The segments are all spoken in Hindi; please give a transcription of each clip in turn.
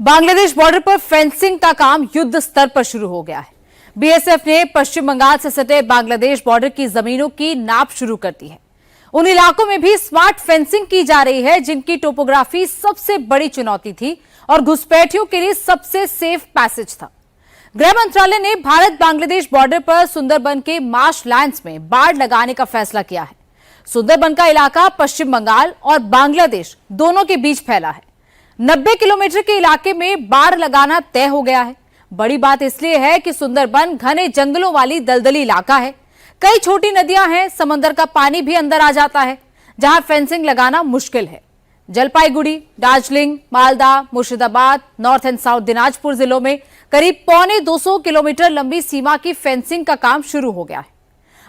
बांग्लादेश बॉर्डर पर फेंसिंग का काम युद्ध स्तर पर शुरू हो गया है। बीएसएफ ने पश्चिम बंगाल से सटे बांग्लादेश बॉर्डर की जमीनों की नाप शुरू कर दी है। उन इलाकों में भी स्मार्ट फेंसिंग की जा रही है जिनकी टोपोग्राफी सबसे बड़ी चुनौती थी और घुसपैठियों के लिए सबसे सेफ पैसेज था। गृह मंत्रालय ने भारत बांग्लादेश बॉर्डर पर सुंदरबन के मार्श लैंड्स में बाड़ लगाने का फैसला किया है। सुंदरबन का इलाका पश्चिम बंगाल और बांग्लादेश दोनों के बीच फैला है। 90 किलोमीटर के इलाके में बाड़ लगाना तय हो गया है। बड़ी बात इसलिए है कि सुंदरबन घने जंगलों वाली दलदली इलाका है। कई छोटी नदियां हैं, समंदर का पानी भी अंदर आ जाता है, जहां फेंसिंग लगाना मुश्किल है। Jalpaiguri, Darjeeling, Malda, Murshidabad, north and south Dinajpur जिलों में करीब 250 किलोमीटर लंबी सीमा की फेंसिंग का काम शुरू हो गया है।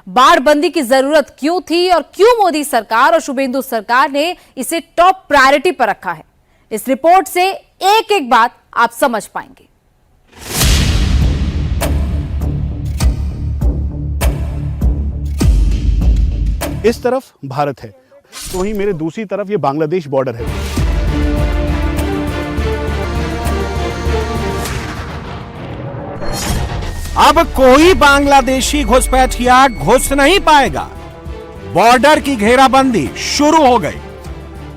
बाढ़बंदी की जरूरत क्यों थी और क्यों मोदी सरकार और शुभेंदु सरकार ने इसे टॉप प्रायोरिटी पर रखा है, इस रिपोर्ट से एक एक बात आप समझ पाएंगे। इस तरफ भारत है तो वहीं मेरे दूसरी तरफ ये बांग्लादेश बॉर्डर है। अब कोई बांग्लादेशी घुसपैठिया घुस नहीं पाएगा। बॉर्डर की घेराबंदी शुरू हो गई।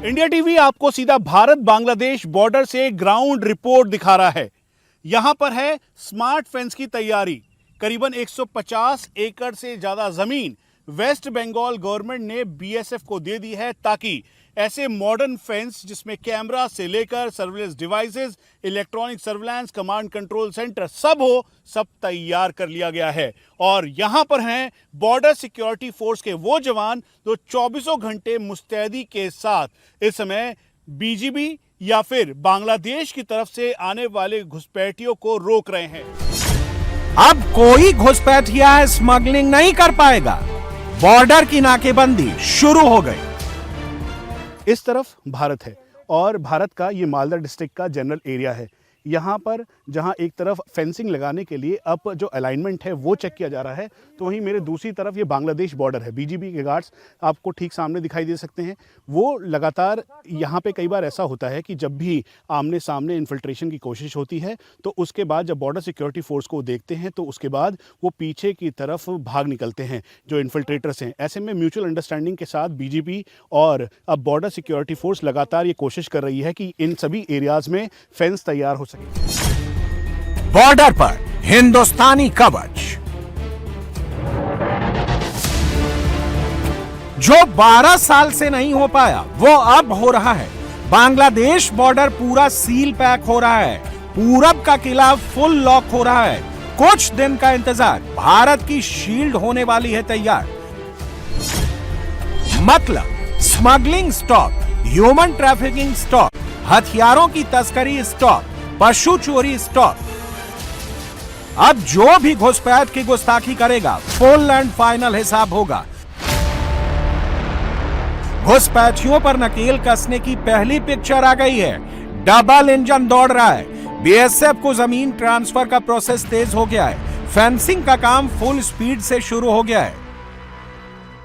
इंडिया टीवी आपको सीधा भारत बांग्लादेश बॉर्डर से ग्राउंड रिपोर्ट दिखा रहा है। यहां पर है स्मार्ट फेंस की तैयारी। करीबन 150 एकड़ से ज्यादा जमीन वेस्ट बंगाल गवर्नमेंट ने बीएसएफ को दे दी है ताकि ऐसे मॉडर्न फेंस जिसमें कैमरा से लेकर surveillance devices, electronic surveillance, command control centre सब हो, सब तैयार कर लिया गया है। और यहां पर हैं बॉर्डर सिक्योरिटी फोर्स के वो जवान जो 24 घंटे मुस्तैदी के साथ इस समय बीजीबी या फिर बांग्लादेश की तरफ से आने वाले घुसपैठियों को रोक रहे हैं। अब कोई घुसपैठिया स्मगलिंग नहीं कर पाएगा। बॉर्डर की नाकेबंदी शुरू हो गई। इस तरफ भारत है और भारत का ये मालदा डिस्ट्रिक्ट का जनरल एरिया है। यहाँ पर जहाँ एक तरफ फेंसिंग लगाने के लिए अब जो अलाइनमेंट है वो चेक किया जा रहा है, तो वहीं मेरे दूसरी तरफ ये बांग्लादेश बॉर्डर है। बीजीबी के गार्ड्स आपको ठीक सामने दिखाई दे सकते हैं। वो लगातार यहाँ पे कई बार ऐसा होता है कि जब भी आमने सामने इन्फिल्ट्रेशन की कोशिश होती है तो उसके बाद जब बॉर्डर सिक्योरिटी फोर्स को देखते हैं तो उसके बाद वो पीछे की तरफ भाग निकलते हैं जो इन्फिल्ट्रेटर्स हैं। ऐसे में म्यूचुअल अंडरस्टैंडिंग के साथ बीजीपी और अब बॉर्डर सिक्योरिटी फोर्स लगातार ये कोशिश कर रही है कि इन सभी एरियाज में फेंस तैयार हो सके। बॉर्डर पर हिंदुस्तानी कवच जो 12 साल से नहीं हो पाया वो अब हो रहा है। बांग्लादेश बॉर्डर पूरा सील पैक हो रहा है। पूरब का किला फुल लॉक हो रहा है। कुछ दिन का इंतजार, भारत की शील्ड होने वाली है तैयार। मतलब smuggling stop, human trafficking stop, हथियारों की तस्करी स्टॉप, पशु चोरी स्टॉप। अब जो भी घुसपैठ की गुस्ताखी करेगा फुल एंड फाइनल हिसाब होगा। घुसपैठियों पर नकेल कसने की पहली पिक्चर आ गई है। डबल इंजन दौड़ रहा है। बीएसएफ को जमीन ट्रांसफर का प्रोसेस तेज हो गया है। फेंसिंग का काम फुल स्पीड से शुरू हो गया है।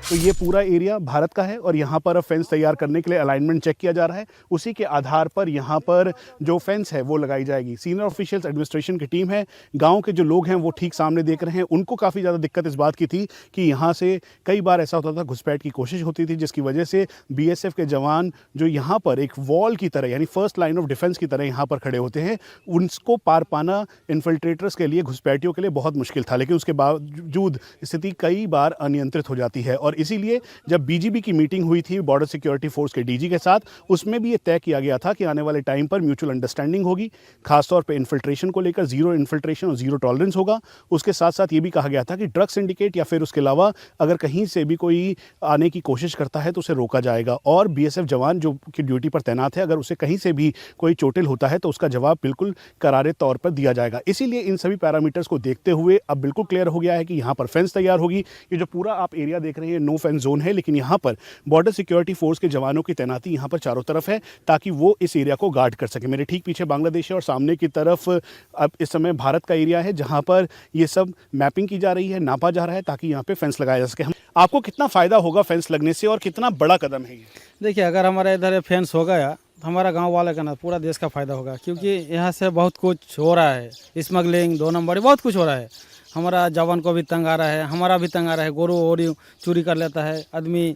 तो ये पूरा एरिया भारत का है और यहाँ पर फेंस तैयार करने के लिए अलाइनमेंट चेक किया जा रहा है। उसी के आधार पर यहाँ पर जो फेंस है वो लगाई जाएगी। सीनियर ऑफिशियल्स एडमिनिस्ट्रेशन की टीम है, गांव के जो लोग हैं वो ठीक सामने देख रहे हैं। उनको काफ़ी ज़्यादा दिक्कत इस बात की थी कि यहाँ से कई बार ऐसा होता था घुसपैठ की कोशिश होती थी जिसकी वजह से बीएसएफ के जवान जो यहाँ पर एक वॉल की तरह यानी फर्स्ट लाइन ऑफ डिफेंस की तरह यहाँ पर खड़े होते हैं, उनको पार पाना इन्फिल्ट्रेटर्स के लिए, घुसपैठियों के लिए बहुत मुश्किल था। लेकिन उसके बावजूद स्थिति कई बार अनियंत्रित हो जाती है और इसीलिए जब बीजीबी की मीटिंग हुई थी बॉर्डर सिक्योरिटी फोर्स के डीजी के साथ, उसमें भी ये तय किया गया था कि आने वाले टाइम पर म्यूचुअल अंडरस्टैंडिंग होगी। खासतौर पे इन्फिल्ट्रेशन को लेकर जीरो इन्फिल्ट्रेशन और जीरो टॉलरेंस होगा। उसके साथ साथ ये भी कहा गया था कि ड्रग सिंडिकेट या फिर उसके अलावा अगर कहीं से भी कोई आने की कोशिश करता है तो उसे रोका जाएगा। और बीएसएफ जवान जो कि ड्यूटी पर तैनात है, अगर उसे कहीं से भी कोई चोटिल होता है तो उसका जवाब बिल्कुल करारे तौर पर दिया जाएगा। इसीलिए इन सभी पैरामीटर्स को देखते हुए अब बिल्कुल क्लियर हो गया है कि यहाँ पर फेंस तैयार होगी। ये जो पूरा आप एरिया देख रहे हैं नो फेंस जोन है, लेकिन यहाँ पर बॉर्डर सिक्योरिटी फोर्स के जवानों की तैनाती यहाँ पर चारों तरफ है ताकि वो इस एरिया को गार्ड कर सके। मेरे ठीक पीछे बांग्लादेश है और सामने की तरफ अब इस समय भारत का एरिया है जहाँ पर ये सब मैपिंग की जा रही है, नापा जा रहा है ताकि यहाँ पे फेंस लगाया जा सके। आपको कितना फ़ायदा होगा फेंस लगने से और कितना बड़ा कदम है ये? देखिए, अगर हमारा इधर फेंस हो गया हमारा गांव वाले का ना पूरा देश का फायदा होगा, क्योंकि यहाँ से बहुत कुछ हो रहा है, स्मगलिंग, 2 नंबर, बहुत कुछ हो रहा है। हमारा जवान को भी तंग आ रहा है, हमारा भी तंग आ रहा है। गोरू और चोरी कर लेता है आदमी,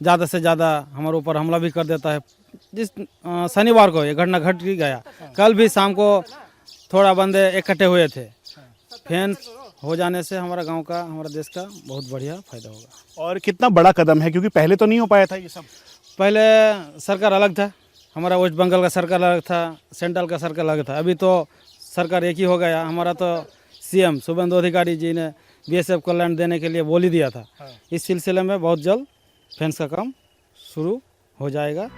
ज़्यादा से ज़्यादा हमारे ऊपर हमला भी कर देता है। जिस शनिवार को ये घटना घट गया, कल भी शाम को थोड़ा बंदे इकट्ठे हुए थे। फेंस हो जाने से हमारा गांव का, हमारा देश का बहुत बढ़िया फायदा होगा। और कितना बड़ा कदम है, क्योंकि पहले तो नहीं हो पाया था ये सब। पहले सरकार अलग था, हमारा वेस्ट बंगाल का सरकार अलग था, सेंट्रल का सरकार अलग था। अभी तो सरकार एक ही हो गया। हमारा तो सीएम शुभेंदु अधिकारी जी ने बीएसएफ को लैंड देने के लिए बोल ही दिया था। इस सिलसिले में बहुत जल्द फेंस का काम शुरू हो जाएगा।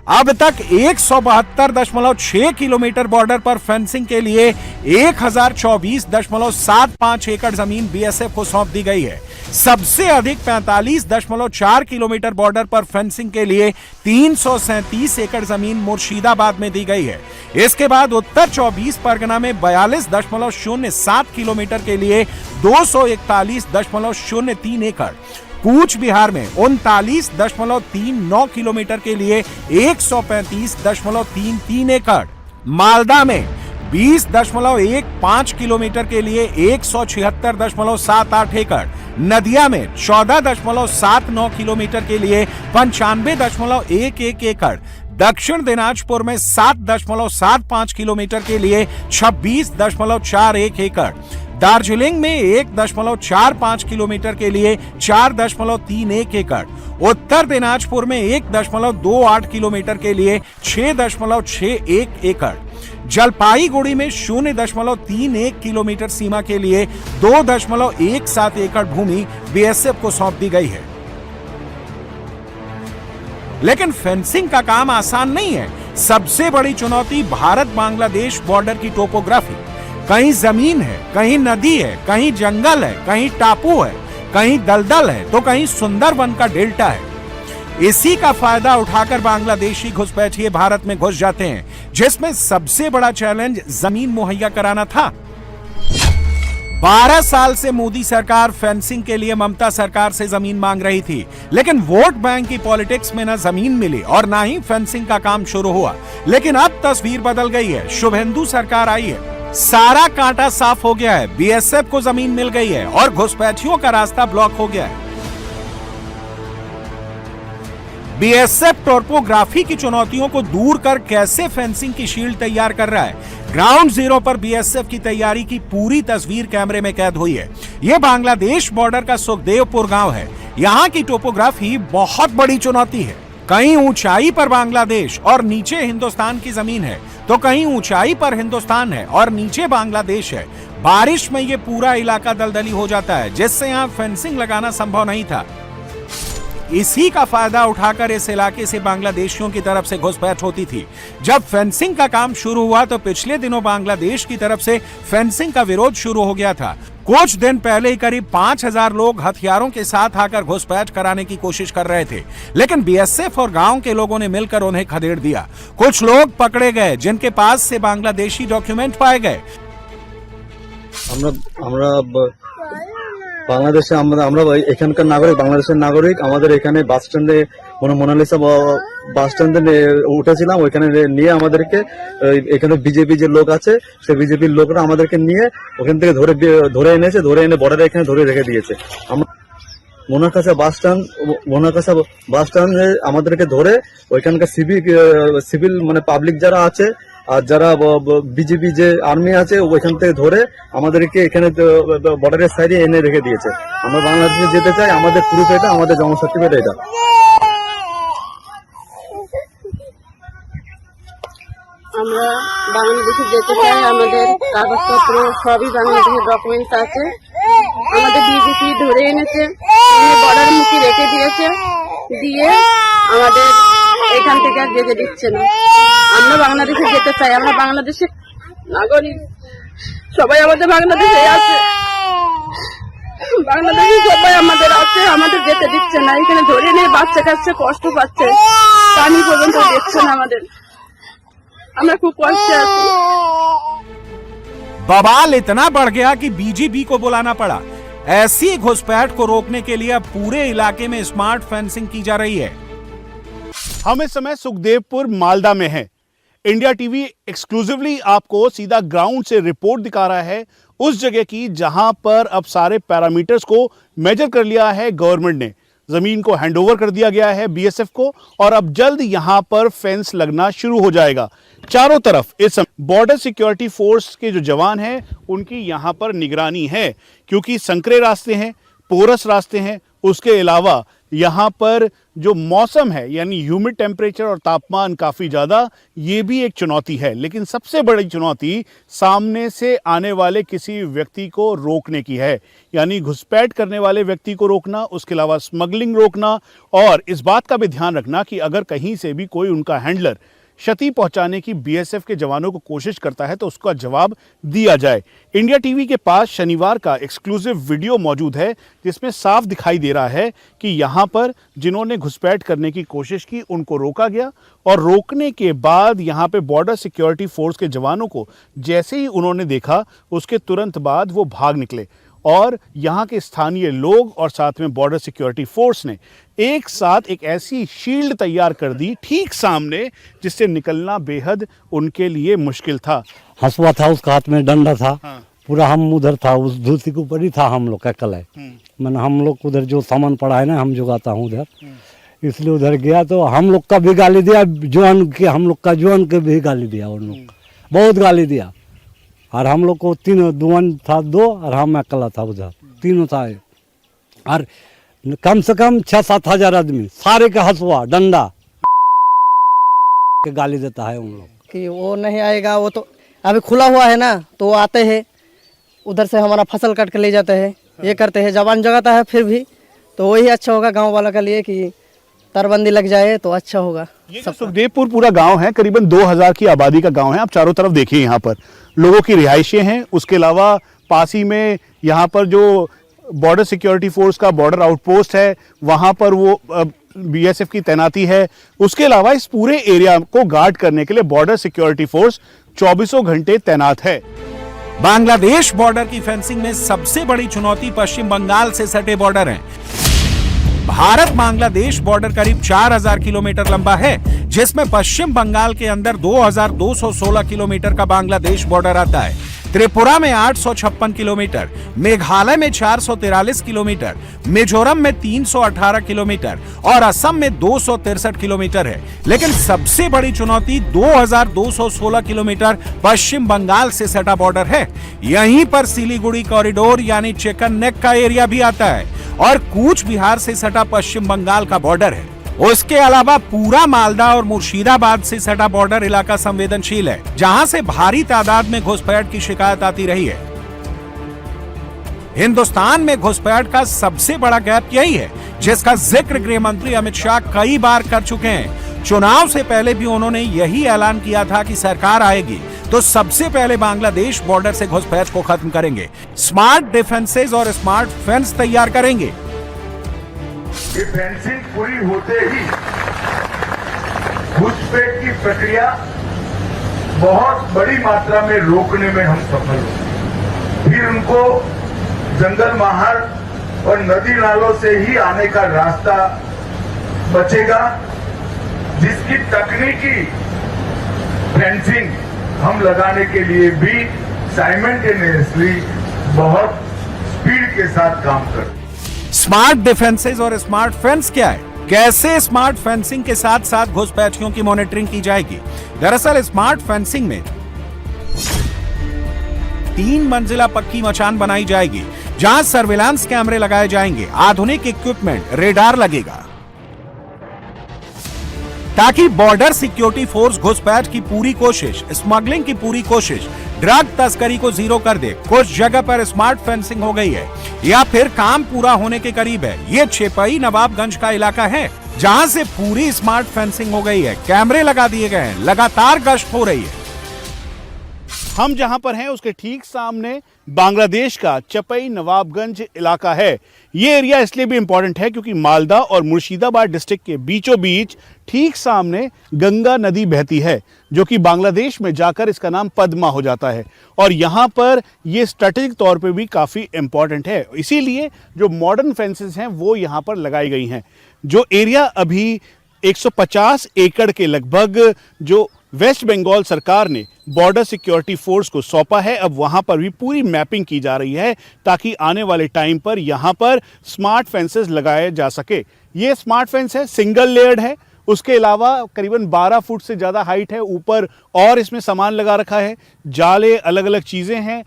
अब तक 172.6 किलोमीटर बॉर्डर पर फेंसिंग के लिए 1024.75 एकड़ जमीन बीएसएफ को सौंप दी गई है। सबसे अधिक 45.4 किलोमीटर बॉर्डर पर फेंसिंग के लिए 337 एकड़ जमीन मुर्शिदाबाद में दी गई है। इसके बाद उत्तर 24 परगना में 42.07 किलोमीटर के लिए 241.03 एकड़, कूच बिहार में 39.39 किलोमीटर के लिए 135.33 एकड़, मालदा में 20.15 किलोमीटर के लिए 176.78 एकड़, नदिया में 14.79 किलोमीटर के लिए 95.11 एकड़, दक्षिण दिनाजपुर में 7.75 किलोमीटर के लिए 26.41 एकड़, दार्जिलिंग में 1.45 किलोमीटर के लिए 4.31 एकड़, उत्तर दिनाजपुर में 1.28 किलोमीटर के लिए 6.61 एकड़, जलपाईगुड़ी में 0.31 किलोमीटर सीमा के लिए 2.17 एकड़ भूमि बीएसएफ को सौंप दी गई है। लेकिन फेंसिंग का काम आसान नहीं है। सबसे बड़ी चुनौती भारत बांग्लादेश बॉर्डर की टोपोग्राफी। कहीं जमीन है, कहीं नदी है, कहीं जंगल है, कहीं टापू है, कहीं दलदल है, तो कहीं सुंदरवन का डेल्टा है। इसी का फायदा उठाकर बांग्लादेशी घुसपैठिए भारत में घुस जाते हैं, जिसमें सबसे बड़ा चैलेंज जमीन मुहैया कराना था। 12 साल से मोदी सरकार फेंसिंग के लिए ममता सरकार से जमीन मांग रही थी, लेकिन वोट बैंक की पॉलिटिक्स में ना जमीन मिली और ना ही फेंसिंग का काम शुरू हुआ। लेकिन अब तस्वीर बदल गई है। शुभेंदु सरकार आई है, सारा कांटा साफ हो गया है, बीएसएफ को जमीन मिल गई है और घुसपैठियों का रास्ता ब्लॉक हो गया है। बीएसएफ टोपोग्राफी की चुनौतियों को दूर कर कैसे फेंसिंग की शील्ड तैयार कर रहा है। ग्राउंड जीरो पर बीएसएफ की तैयारी की पूरी तस्वीर कैमरे में कैद हुई है। यह बांग्लादेश बॉर्डर का सुखदेवपुर गांव है। यहां की टोपोग्राफी बहुत बड़ी चुनौती है। कहीं ऊंचाई पर बांग्लादेश और नीचे हिंदुस्तान की जमीन है, तो कहीं ऊंचाई पर हिंदुस्तान है और नीचे बांग्लादेश है। बारिश में यह पूरा इलाका दलदली हो जाता है, जिससे यहां फेंसिंग लगाना संभव नहीं था। इसी का फायदा उठाकर इस इलाके से बांग्लादेशियों की तरफ से घुसपैठ होती थी। जब फेंसिंग का काम शुरू हुआ तो पिछले दिनों बांग्लादेश की तरफ से फेंसिंग का विरोध शुरू हो गया था। कुछ दिन पहले ही करीब 5000 लोग हथियारों के साथ आकर घुसपैठ कराने की कोशिश कर रहे थे, लेकिन बीएसएफ और गांव के लोगों ने मिलकर उन्हें खदेड़ दिया। कुछ लोग पकड़े गए, जिनके पास से बांग्लादेशी डॉक्यूमेंट पाए गए। বাংলাদেশে আমরা এখানকার নাগরিক, বাংলাদেশের নাগরিক। আমাদের এখানে বাস স্ট্যান্ডে মোনালিসা বাস স্ট্যান্ডে উঠেছিলাম। ওইখানে নিয়ে আমাদেরকে এখানে বিজেপি যে লোক আছে, সেই বিজেপির লোকরা আমাদেরকে নিয়ে ওখান থেকে ধরে এনেছে, ধরে এনে বর্ডারে এখানে ধরে রেখে দিয়েছে। মোনাকাসা বাস স্ট্যান্ডে আমাদেরকে ধরে ওইখানকার সিভিল মানে পাবলিক যারা আছে আর যারা বিজেপি যে আর্মি আছে ওইখান থেকে ধরে আমাদেরকে এখানে বর্ডারের সাইডে এনে রেখে দিয়েছে। আমরা বাংলাদেশে যেতে চাই, আমাদের প্রুফ এটা, আমাদের জন্ম সার্টিফিকেট এটা। আমরা বাংলাদেশে যেতে চাই, আমাদের কাগজপত্র সবই বাংলাদেশের ডকুমেন্টস আছে। আমাদের বিজেপি ধরে এনেছে, বর্ডার মুখে রেখে দিয়েছে, দিয়ে আমাদের এখান থেকে আর যেতে দিচ্ছে না। আমরা বাংলাদেশে যেতে চাই, আমরা বাংলাদেশের নাগরিক, সবাই আমাদের বাংলাদেশে আছে, বাংলাদেশে সবাই আমাদের আছে, আমাদের যেতে দিচ্ছে না। এখানে ধরে নিয়ে বাচ্চা কাচ্চা কষ্ট পাচ্ছে, পানি পর্যন্ত দিচ্ছে না আমাদের, আমরা খুব কষ্টে আছি। बवाल इतना बढ़ गया कि बीजेपी को बुलाना पड़ा। ऐसी घुसपैठ को रोकने के लिए अब पूरे इलाके में स्मार्ट फेंसिंग की जा रही है। हम इस समय सुखदेवपुर मालदा में हैं। इंडिया टीवी एक्सक्लूसिवली आपको सीधा ग्राउंड से रिपोर्ट दिखा रहा है उस जगह की जहां पर अब सारे पैरामीटर्स को मेजर कर लिया है गवर्नमेंट ने। जमीन को हैंडओवर कर दिया गया है बीएसएफ को और अब जल्द यहां पर फेंस लगना शुरू हो जाएगा। चारों तरफ इस बॉर्डर सिक्योरिटी फोर्स के जो जवान हैं उनकी यहां पर निगरानी है, क्योंकि संकरे रास्ते हैं, पोरस रास्ते हैं। उसके अलावा यहाँ पर जो मौसम है यानी ह्यूमिड टेम्परेचर और तापमान काफ़ी ज़्यादा, ये भी एक चुनौती है। लेकिन सबसे बड़ी चुनौती सामने से आने वाले किसी व्यक्ति को रोकने की है, यानी घुसपैठ करने वाले व्यक्ति को रोकना, उसके अलावा स्मगलिंग रोकना और इस बात का भी ध्यान रखना कि अगर कहीं से भी कोई उनका हैंडलर क्षति पहुंचाने की बीएसएफ के जवानों को कोशिश करता है तो उसका जवाब दिया जाए। इंडिया टीवी के पास शनिवार का एक्सक्लूसिव वीडियो मौजूद है जिसमें साफ दिखाई दे रहा है कि यहां पर जिन्होंने घुसपैठ करने की कोशिश की उनको रोका गया और रोकने के बाद यहां पे बॉर्डर सिक्योरिटी फोर्स के जवानों को जैसे ही उन्होंने देखा उसके तुरंत बाद वो भाग निकले और यहाँ के स्थानीय लोग और साथ में बॉर्डर सिक्योरिटी फोर्स ने एक साथ एक ऐसी शील्ड तैयार कर दी ठीक सामने जिससे निकलना बेहद उनके लिए मुश्किल था। हंसुआ था, उसका हाथ में डंडा था। पूरा हम उधर था, उस धरती के ऊपर ही था हम लोग का कलय। मैंने हम लोग उधर जो सामान पड़ा है ना, हम जुगाता हूँ उधर, इसलिए उधर गया तो हम लोग का भी गाली दिया, जवान के हम लोग का जवान के भी गाली दिया, उन लोग बहुत गाली दिया। और हम लोग को तीनों दुआन था, दो और हम अकेला था उधर, तीनों था। और कम से कम 6-7 हजार आदमी, सारे का हंसुआ डंडा के गाली देता है उन लोग कि वो नहीं आएगा, वो तो अभी खुला हुआ है ना, तो वो आते हैं उधर से हमारा फसल काट के ले जाते हैं, ये करते हैं, जवान जगाता है। फिर भी तो वही अच्छा होगा गांव वाला के लिए कि तरबंदी लग जाए तो अच्छा होगा। ये जो सुखदेवपुर पूरा गांव है, करीबन 2000 की आबादी का गांव है। आप चारों तरफ देखिए, यहाँ पर लोगों की रिहाइशें हैं। उसके अलावा पास ही में यहाँ पर जो बॉर्डर सिक्योरिटी फोर्स का बॉर्डर आउटपोस्ट है, वहाँ पर वो बीएसएफ की तैनाती है। उसके अलावा इस पूरे एरिया को गार्ड करने के लिए बॉर्डर सिक्योरिटी फोर्स 24 घंटे तैनात है। बांग्लादेश बॉर्डर की फेंसिंग में सबसे बड़ी चुनौती पश्चिम बंगाल से सटे बॉर्डर हैं। भारत बांग्लादेश बॉर्डर करीब 4000 किलोमीटर लंबा है, जिसमें पश्चिम बंगाल के अंदर 2216 किलोमीटर का बांग्लादेश बॉर्डर आता है। त्रिपुरा में 856 किलोमीटर, मेघालय में 443 किलोमीटर, मिजोरम में 318 किलोमीटर और असम में 263 किलोमीटर है। लेकिन सबसे बड़ी चुनौती 2216 किलोमीटर पश्चिम बंगाल से सटा बॉर्डर है। यहीं पर सिलीगुड़ी कॉरिडोर यानी चिकन नेक का एरिया भी आता है और कूच बिहार से सटा पश्चिम बंगाल का बॉर्डर है। उसके अलावा पूरा मालदा और मुर्शिदाबाद से सटा बॉर्डर इलाका संवेदनशील है, जहां से भारी तादाद में घुसपैठ की शिकायत आती रही है। हिंदुस्तान में घुसपैठ का सबसे बड़ा गैप यही है, जिसका जिक्र गृह मंत्री अमित शाह कई बार कर चुके हैं। चुनाव से पहले भी उन्होंने यही ऐलान किया था कि सरकार आएगी तो सबसे पहले बांग्लादेश बॉर्डर से घुसपैठ को खत्म करेंगे, स्मार्ट डिफेंसेस और स्मार्ट फेंस तैयार करेंगे। ये फेंसिंग पूरी होते ही घुसपैठ की प्रक्रिया बहुत बड़ी मात्रा में रोकने में हम सफल होंगे। फिर उनको जंगल महार और नदी नालों से ही आने का रास्ता बचेगा, जिसकी तकनीकी फेंसिंग हम लगाने के लिए भी साइमल्टेनियसली बहुत स्पीड के साथ काम करें। स्मार्ट डिफेंसेस और स्मार्ट फेंस क्या है? कैसे स्मार्ट फेंसिंग के साथ साथ घुसपैठियों की मॉनिटरिंग की जाएगी? दरअसल स्मार्ट फेंसिंग में 3 मंजिला पक्की मचान बनाई जाएगी, जहां सर्विलांस कैमरे लगाए जाएंगे, आधुनिक इक्विपमेंट, रेडार लगेगा, ताकि बॉर्डर सिक्योरिटी फोर्स घुसपैठ की पूरी कोशिश, स्मगलिंग की पूरी कोशिश, ड्रग तस्करी को जीरो कर दे। कुछ जगह पर स्मार्ट फेंसिंग हो गई है या फिर काम पूरा होने के करीब है। ये छिपई नवाबगंज का इलाका है, जहां से पूरी स्मार्ट फेंसिंग हो गई है, कैमरे लगा दिए गए हैं, लगातार गश्त हो रही है। हम जहां पर हैं उसके ठीक सामने बांग्लादेश का चपई नवाबगंज इलाका है। ये एरिया इसलिए भी इंपॉर्टेंट है क्योंकि मालदा और मुर्शिदाबाद डिस्ट्रिक्ट के बीचों बीच ठीक सामने गंगा नदी बहती है, जो कि बांग्लादेश में जाकर इसका नाम पद्मा हो जाता है। और यहाँ पर ये स्ट्रेटेजिक तौर पे भी काफ़ी इंपॉर्टेंट है, इसीलिए जो मॉडर्न फेंसेस हैं वो यहाँ पर लगाई गई हैं। जो एरिया अभी 150 एकड़ के लगभग जो वेस्ट बंगाल सरकार ने बॉर्डर सिक्योरिटी फोर्स को सौंपा है, अब वहां पर भी पूरी मैपिंग की जा रही है ताकि आने वाले टाइम पर यहां पर स्मार्ट फेंसेस लगाए जा सके। ये स्मार्ट फेंस है, सिंगल लेयर्ड है, उसके अलावा करीबन 12 फुट से ज़्यादा हाइट है ऊपर, और इसमें सामान लगा रखा है, जाले, अलग अलग चीज़ें हैं।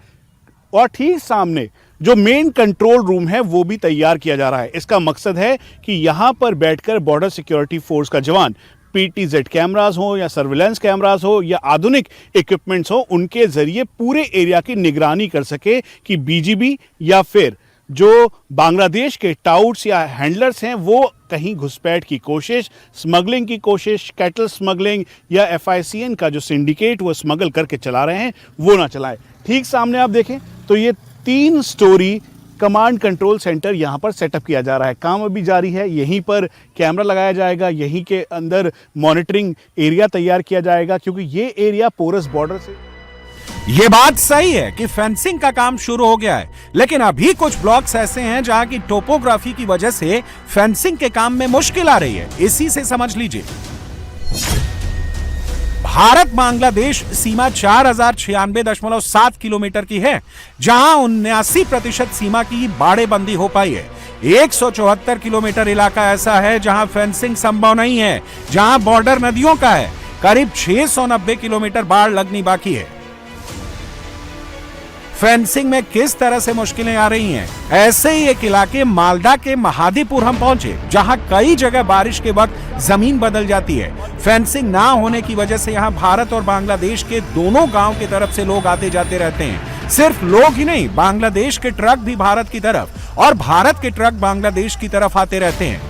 और ठीक सामने जो मेन कंट्रोल रूम है वो भी तैयार किया जा रहा है। इसका मकसद है कि यहाँ पर बैठकर बॉर्डर सिक्योरिटी फोर्स का जवान PTZ कैमरास हो या सर्विलेंस कैमरास हो या आधुनिक इक्विपमेंट्स हो, उनके जरिए पूरे एरिया की निगरानी कर सके कि BGB या फिर जो बांग्लादेश के टाउट्स या हैंडलर्स हैं वो कहीं घुसपैठ की कोशिश, स्मगलिंग की कोशिश, कैटल स्मगलिंग या FICN का जो सिंडिकेट वो स्मगल करके चला रहे हैं वो ना चलाए। ठीक सामने आप देखें तो ये 3 स्टोरी कमांड कंट्रोल सेंटर यहाँ पर सेटअप किया जा रहा है। काम अभी जारी है, यहीं पर कैमरा लगाया जाएगा, यहीं के अंदर मॉनिटरिंग एरिया तैयार किया जाएगा, क्योंकि ये एरिया पोरस बॉर्डर से। ये बात सही है कि फेंसिंग का काम शुरू हो गया है, लेकिन अभी कुछ ब्लॉक्स ऐसे हैं जहां की टोपोग्राफी की वजह से फेंसिंग के काम में मुश्किल आ रही है। इसी से समझ लीजिए, भारत बांग्लादेश सीमा 4096.7 किलोमीटर की है, जहां 79% सीमा की बाड़ेबंदी हो पाई है। 174 किलोमीटर इलाका ऐसा है जहां फेंसिंग संभव नहीं है, जहां बॉर्डर नदियों का है। करीब 690 किलोमीटर बाढ़ लगनी बाकी है। फेंसिंग में किस तरह से मुश्किलें आ रही हैं, ऐसे ही एक इलाके मालदा के महादीपुर हम पहुंचे, जहां कई जगह बारिश के वक्त जमीन बदल जाती है। फेंसिंग ना होने की वजह से यहां भारत और बांग्लादेश के दोनों गांव की तरफ से लोग आते जाते रहते हैं। सिर्फ लोग ही नहीं, बांग्लादेश के ट्रक भी भारत की तरफ और भारत के ट्रक बांग्लादेश की तरफ आते रहते हैं।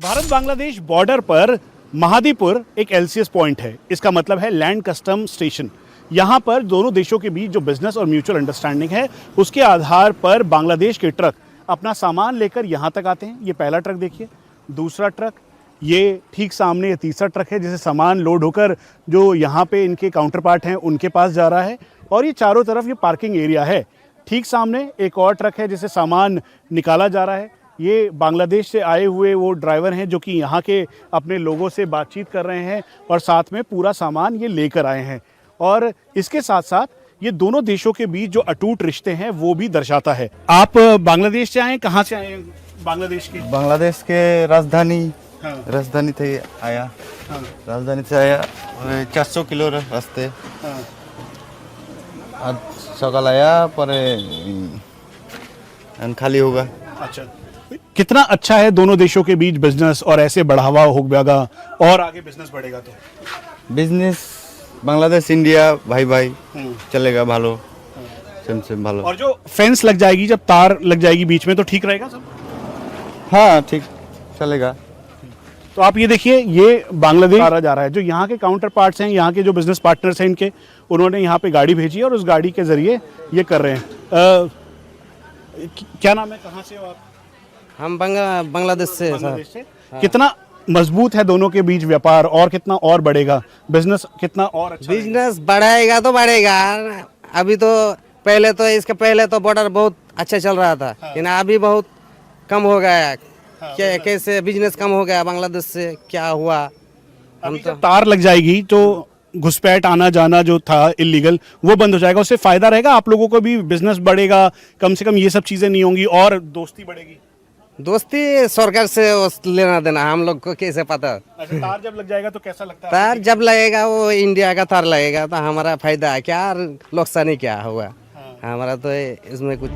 भारत बांग्लादेश बॉर्डर पर महादीपुर एक LCS पॉइंट है, इसका मतलब है लैंड कस्टम स्टेशन। यहाँ पर दोनों देशों के बीच जो बिजनेस और म्यूचुअल अंडरस्टैंडिंग है उसके आधार पर बांग्लादेश के ट्रक अपना सामान लेकर यहाँ तक आते हैं। ये पहला ट्रक देखिए, दूसरा ट्रक, ये ठीक सामने ये तीसरा ट्रक है जिसे सामान लोड होकर जो यहाँ पे इनके काउंटर पार्ट हैं उनके पास जा रहा है। और ये चारों तरफ ये पार्किंग एरिया है। ठीक सामने एक और ट्रक है जिसे सामान निकाला जा रहा है। ये बांग्लादेश से आए हुए वो ड्राइवर हैं जो कि यहाँ के अपने लोगों से बातचीत कर रहे हैं और साथ में पूरा सामान ये लेकर आए हैं। और इसके साथ साथ ये दोनों देशों के बीच जो अटूट रिश्ते हैं वो भी दर्शाता है। आप बांग्लादेश से आए, कहाँ से आए बांग्लादेश के? बांग्लादेश के राजधानी। हाँ। राजधानी से आया। हाँ। राजधानी से आया 400 किलो रास्ते। हाँ। आज सकाल आया पर खाली होगा। अच्छा, कितना अच्छा है दोनों देशों के बीच बिजनेस, और ऐसे बढ़ावा होगा और आगे बिजनेस बढ़ेगा तो बिजनेस बांग्लादेश इंडिया भाई भाई चलेगा भालो, सेम भालो। और जो फेंस लग जाएगी, जब तार लग जाएगी बीच में, तो ठीक रहेगा सब? हाँ ठीक चलेगा। तो आप ये देखिए, ये बांग्लादेश आ जा रहा है। जो यहाँ के काउंटर पार्ट्स हैं, यहाँ के जो बिजनेस पार्टनर्स हैं इनके, उन्होंने यहाँ पे गाड़ी भेजी है और उस गाड़ी के जरिए ये कर रहे हैं। क्या नाम है, कहाँ से हो आप? हम बांग्लादेश से। बांग्लादेश से। कितना मजबूत है दोनों के बीच व्यापार, और कितना और बढ़ेगा बिजनेस, कितना और अच्छा बिजनेस बढ़ाएगा तो बढ़ेगा। अभी तो पहले तो इसके पहले तो बॉर्डर बहुत अच्छा चल रहा था, लेकिन अभी बहुत कम हो गया। क्या कैसे बिजनेस कम हो गया बांग्लादेश से, क्या हुआ? हम तो तार लग जाएगी तो घुसपैठ आना जाना जो था इलीगल वो बंद हो जाएगा। उससे फायदा रहेगा, आप लोगों को भी बिजनेस बढ़ेगा, कम से कम ये सब चीजें नहीं होंगी और दोस्ती बढ़ेगी। दोस्ती सरकार से लेना देना हम लोग को कैसे पता? अच्छा, तार जब लग जाएगा तो कैसा लगता है? तार जब लगेगा वो इंडिया का तार लगेगा तो हमारा फायदा है क्या, नुकसानी क्या हुआ? हमारा तो इसमें कुछ।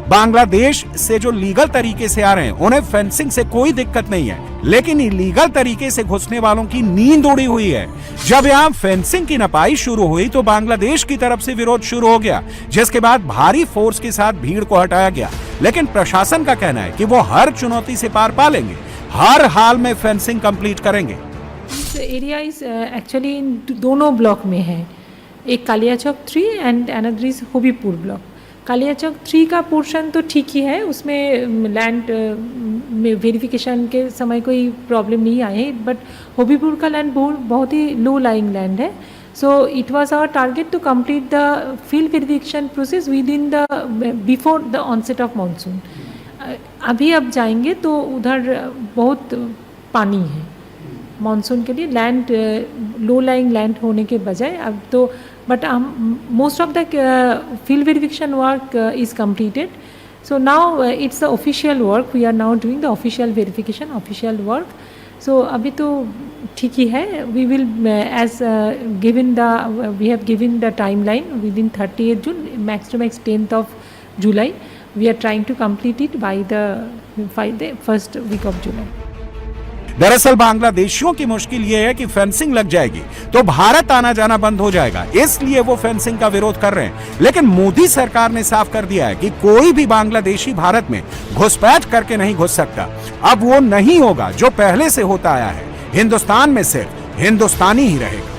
बांग्लादेश से जो लीगल तरीके से आ रहे हैं उन्हें फेंसिंग से कोई दिक्कत नहीं है, लेकिन इलीगल तरीके से घुसने वालों की नींद उड़ी हुई है। जब यहाँ फेंसिंग की नपाई शुरू हुई तो बांग्लादेश की तरफ से विरोध शुरू हो गया, जिसके बाद भारी फोर्स के साथ भीड़ को हटाया गया। लेकिन प्रशासन का कहना है कि वो हर चुनौती से पार पा लेंगे, हर हाल में फेंसिंग कंप्लीट करेंगे। एरिया इस एक्चुअली दोनों ब्लॉक में है। एक Kaliachak 3 and another is Habibpur block. Kaliachak 3 का पोर्शन तो ठीक ही है, उसमें लैंड में वेरिफिकेशन के समय कोई प्रॉब्लम नहीं आई है, बट हबीबपुर का लैंड बहुत ही लो लाइंग लैंड है। So it was our target to complete the field verification process within the before the onset of monsoon. अभी अब जाएंगे तो उधर बहुत पानी है मानसून के लिए, लैंड लो लाइंग लैंड होने के बजाय अब तो, but most of the field verification work is completed. So now it's the official work. We are now doing the official verification, official work. So अभी तो ठीक ही है। We will as given the we have given the timeline within 30th June, max to max 10th of July. We are trying to complete it by the first week of July. दरअसल बांग्लादेशियों की मुश्किल ये है कि फेंसिंग लग जाएगी तो भारत आना जाना बंद हो जाएगा, इसलिए वो फेंसिंग का विरोध कर रहे हैं। लेकिन मोदी सरकार ने साफ कर दिया है कि कोई भी बांग्लादेशी भारत में घुसपैठ करके नहीं घुस सकता। अब वो नहीं होगा जो पहले से होता आया है, हिंदुस्तान में सिर्फ हिंदुस्तानी ही रहेगा।